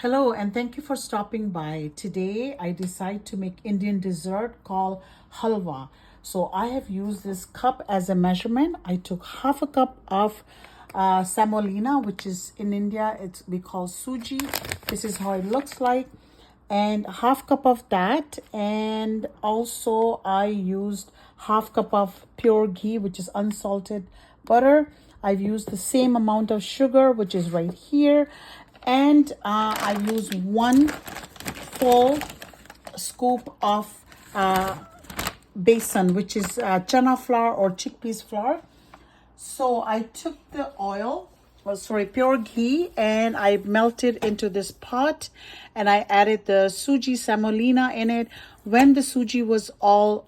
Hello and thank you for stopping by. Today I decide to make Indian dessert called Halwa. So I have used this cup as a measurement. I took half a cup of Samolina, which is in India, we call suji. This is how it looks like. And half cup of that. And also I used half cup of pure ghee, which is unsalted butter. I've used the same amount of sugar, which is right here. And I use one full scoop of besan, which is chana flour or chickpeas flour. So I took the oil, pure ghee, and I melted into this pot, and I added the suji semolina in it. When the suji was all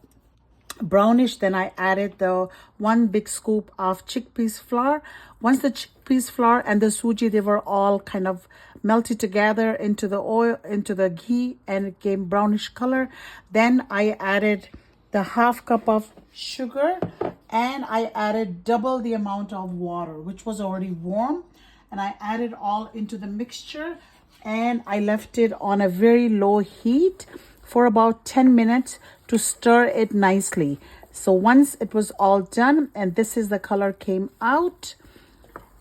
brownish, then I added the one big scoop of chickpeas flour. Once the chickpeas flour and the suji, they were all kind of melted together into the oil, into the ghee, and it gave brownish color. Then I added the half cup of sugar, and I added double the amount of water, which was already warm, and I added all into the mixture, and I left it on a very low heat for about 10 minutes to stir it nicely. So once it was all done, and this is the color came out,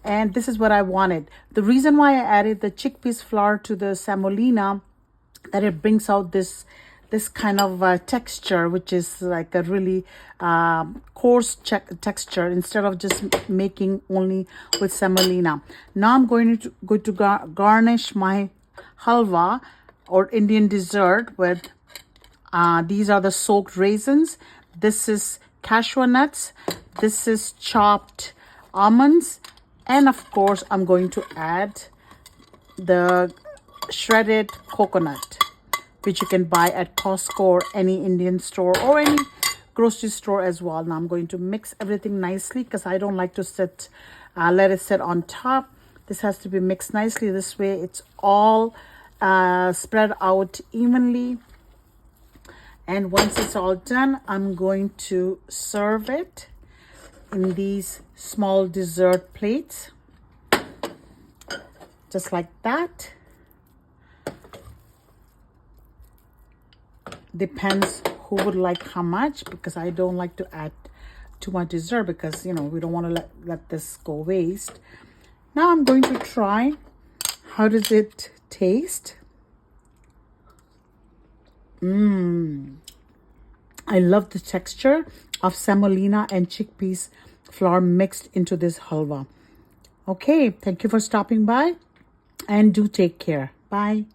and this is what I wanted. The reason why I added the chickpeas flour to the semolina, that it brings out this kind of texture, which is like a really coarse texture, instead of just making only with semolina. Now I'm going to garnish my halwa or Indian dessert with these are the soaked raisins. This is cashew nuts. This is chopped almonds. And of course, I'm going to add the shredded coconut, which you can buy at Costco or any Indian store or any grocery store as well. Now I'm going to mix everything nicely because I don't like to let it sit on top. This has to be mixed nicely. This way it's all spread out evenly. And once it's all done, I'm going to serve it in these small dessert plates, just like that. Depends who would like how much, because I don't like to add too much dessert because, you know, we don't want to let this go waste. Now I'm going to try. How does it taste? I love the texture of semolina and chickpeas flour mixed into this halwa. Okay, thank you for stopping by, and do take care. Bye.